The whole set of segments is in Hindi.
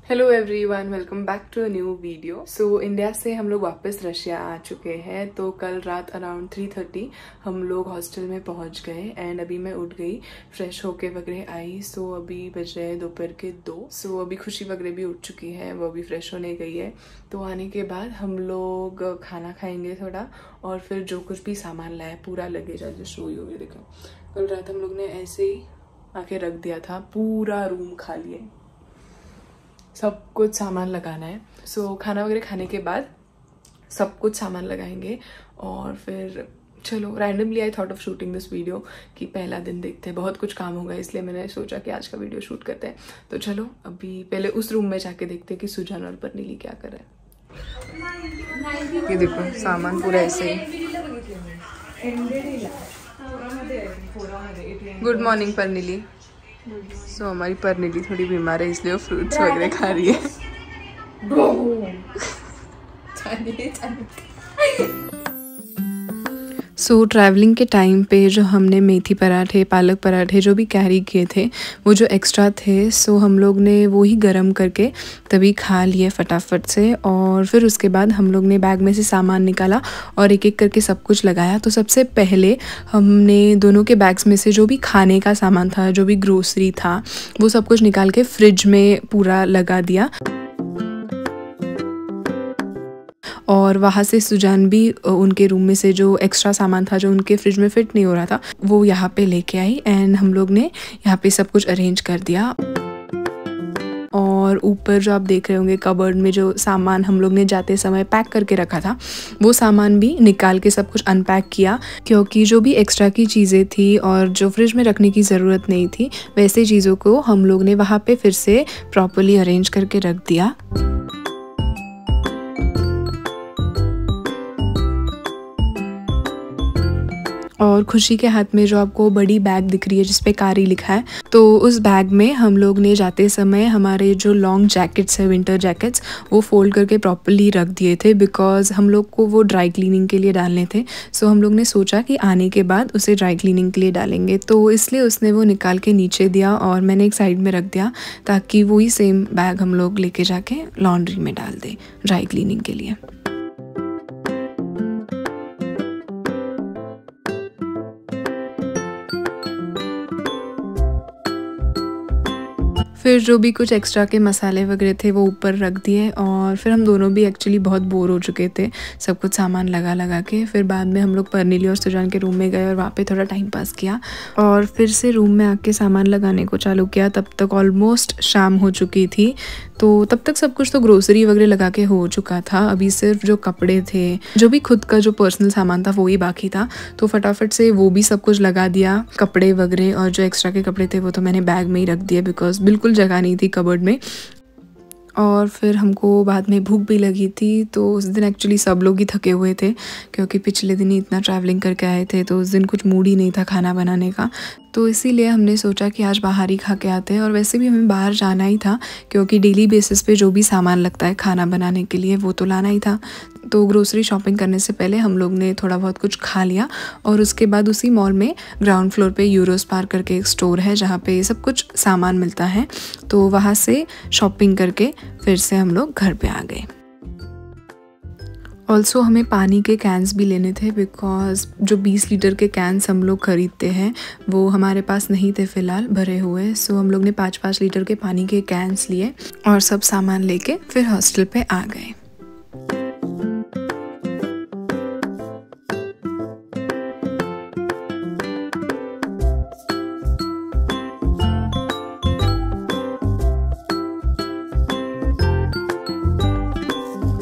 Hello everyone, welcome back to a new video. So India से हम लोग वापस रशिया आ चुके हैं। तो कल रात अराउंड 3:30 हम लोग हॉस्टल में पहुंच गए एंड अभी मैं उठ गई, फ्रेश होके वगैरह आई। सो अभी बज रहे हैं दोपहर के 2। सो अभी खुशी वगैरह भी उठ चुकी है, वो अभी फ्रेश होने गई है। तो आने के बाद हम लोग खाना खाएंगे थोड़ा, और फिर जो कुछ भी सामान लाया पूरा लगेज आज शो ही होगी। देखो कल रात हम लोग ने ऐसे ही आके रख दिया था, पूरा रूम खाली है, सब कुछ सामान लगाना है। सो खाना वगैरह खाने के बाद सब कुछ सामान लगाएंगे और फिर चलो randomly I thought of shooting this video कि पहला दिन देखते हैं। बहुत कुछ काम होगा इसलिए मैंने सोचा कि आज का वीडियो शूट करते हैं। तो चलो अभी पहले उस रूम में जाके देखते हैं कि सुजान और परनीली क्या कर रहे हैं। ये देखो सामान पूरा ऐसे ही। Good morning परनीली। सो हमारी परनीली थोड़ी बीमार है इसलिए वो फ्रूट्स वगैरह खा रही है। सो ट्रैवलिंग के टाइम पे जो हमने मेथी पराठे, पालक पराठे जो भी कैरी किए थे, वो जो एक्स्ट्रा थे, सो हम लोग ने वो ही गर्म करके तभी खा लिए फटाफट से। और फिर उसके बाद हम लोग ने बैग में से सामान निकाला और एक एक करके सब कुछ लगाया। तो सबसे पहले हमने दोनों के बैग्स में से जो भी खाने का सामान था, जो भी ग्रोसरी था, वो सब कुछ निकाल के फ्रिज में पूरा लगा दिया। और वहाँ से सुजान भी उनके रूम में से जो एक्स्ट्रा सामान था जो उनके फ्रिज में फिट नहीं हो रहा था, वो यहाँ पे लेके आई एंड हम लोग ने यहाँ पे सब कुछ अरेंज कर दिया। और ऊपर जो आप देख रहे होंगे कबर्ड में जो सामान हम लोग ने जाते समय पैक करके रखा था, वो सामान भी निकाल के सब कुछ अनपैक किया, क्योंकि जो भी एक्स्ट्रा की चीज़ें थी और जो फ्रिज में रखने की ज़रूरत नहीं थी वैसे चीज़ों को हम लोग ने वहाँ पे फिर से प्रॉपर्ली अरेंज करके रख दिया। और खुशी के हाथ में जो आपको बड़ी बैग दिख रही है जिस पे कारी लिखा है, तो उस बैग में हम लोग ने जाते समय हमारे जो लॉन्ग जैकेट्स है, विंटर जैकेट्स, वो फोल्ड करके प्रॉपर्ली रख दिए थे, बिकॉज हम लोग को वो ड्राई क्लीनिंग के लिए डालने थे। सो हम लोग ने सोचा कि आने के बाद उसे ड्राई क्लीनिंग के लिए डालेंगे, तो इसलिए उसने वो निकाल के नीचे दिया और मैंने एक साइड में रख दिया ताकि वही सेम बैग हम लोग लेके जाके लॉन्ड्री में डाल दें ड्राई क्लीनिंग के लिए। फिर जो भी कुछ एक्स्ट्रा के मसाले वगैरह थे वो ऊपर रख दिए। और फिर हम दोनों भी एक्चुअली बहुत बोर हो चुके थे सब कुछ सामान लगा लगा के। फिर बाद में हम लोग परनीली और सुजान के रूम में गए और वहाँ पे थोड़ा टाइम पास किया और फिर से रूम में आके सामान लगाने को चालू किया। तब तक ऑलमोस्ट शाम हो चुकी थी, तो तब तक सब कुछ तो ग्रोसरी वगैरह लगा के हो चुका था। अभी सिर्फ जो कपड़े थे, जो भी खुद का जो पर्सनल सामान था वो ही बाकी था, तो फटाफट से वो भी सब कुछ लगा दिया, कपड़े वगैरह। और जो एक्स्ट्रा के कपड़े थे वो तो मैंने बैग में ही रख दिए बिकॉज बिल्कुल जगह नहीं थी कबर्ड में। और फिर हमको बाद में भूख भी लगी थी, तो उस दिन एक्चुअली सब लोग ही थके हुए थे क्योंकि पिछले दिन ही इतना ट्रैवलिंग करके आए थे, तो उस दिन कुछ मूड ही नहीं था खाना बनाने का। तो इसीलिए हमने सोचा कि आज बाहर ही खा के आते हैं। और वैसे भी हमें बाहर जाना ही था क्योंकि डेली बेसिस पे जो भी सामान लगता है खाना बनाने के लिए वो तो लाना ही था। तो ग्रोसरी शॉपिंग करने से पहले हम लोग ने थोड़ा बहुत कुछ खा लिया और उसके बाद उसी मॉल में ग्राउंड फ्लोर पे यूरोस्पार करके एक स्टोर है जहाँ पे सब कुछ सामान मिलता है, तो वहाँ से शॉपिंग करके फिर से हम लोग घर पे आ गए। ऑल्सो हमें पानी के कैंस भी लेने थे बिकॉज जो 20 लीटर के कैंस हम लोग ख़रीदते हैं वो हमारे पास नहीं थे फ़िलहाल भरे हुए। सो हम लोग ने 5-5 लीटर के पानी के कैंस लिए और सब सामान लेके फिर हॉस्टल पे आ गए।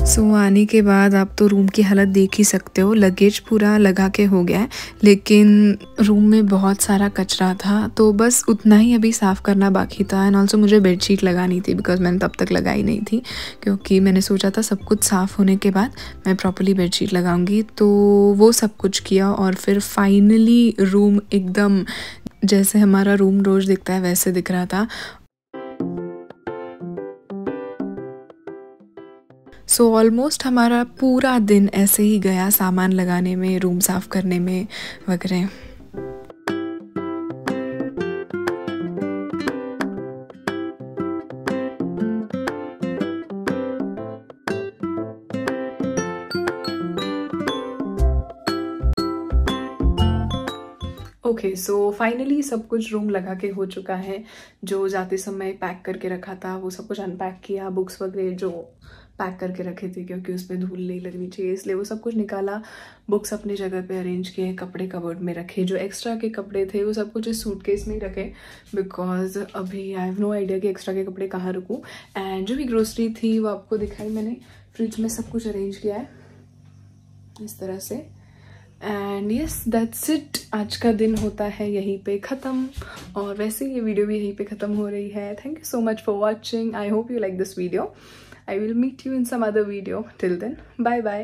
सो आने के बाद आप तो रूम की हालत देख ही सकते हो। लगेज पूरा लगा के हो गया है, लेकिन रूम में बहुत सारा कचरा था, तो बस उतना ही अभी साफ़ करना बाकी था। एंड ऑल्सो मुझे बेडशीट लगानी थी बिकॉज मैंने तब तक लगाई नहीं थी, क्योंकि मैंने सोचा था सब कुछ साफ़ होने के बाद मैं प्रॉपर्ली बेडशीट लगाऊंगी। तो वो सब कुछ किया और फिर फाइनली रूम एकदम जैसे हमारा रूम रोज़ दिखता है वैसे दिख रहा था। सो ऑलमोस्ट हमारा पूरा दिन ऐसे ही गया सामान लगाने में, रूम साफ़ करने में वगैरह। ओके, सो फाइनली सब कुछ रूम लगा के हो चुका है। जो जाते समय पैक करके रखा था वो सब कुछ अनपैक किया, बुक्स वगैरह जो पैक करके रखे थे क्योंकि उस पर धूल नहीं लगनी चाहिए इसलिए वो सब कुछ निकाला, बुक्स अपनी जगह पे अरेंज किए, कपड़े कबर्ड में रखे, जो एक्स्ट्रा के कपड़े थे वो सब कुछ इस सूटकेस में ही रखे बिकॉज अभी आई हैव नो आइडिया कि एक्स्ट्रा के कपड़े कहाँ रखूँ। एंड जो भी ग्रोसरी थी वो आपको दिखाई मैंने, फ्रिज में सब कुछ अरेंज किया है इस तरह से। एंड यस दैट्स इट, आज का दिन होता है यहीं पे ख़त्म और वैसे ये वीडियो भी यहीं पे ख़त्म हो रही है। Thank you so much for watching, I hope you like this video. I will meet you in some other video. Till then, bye bye.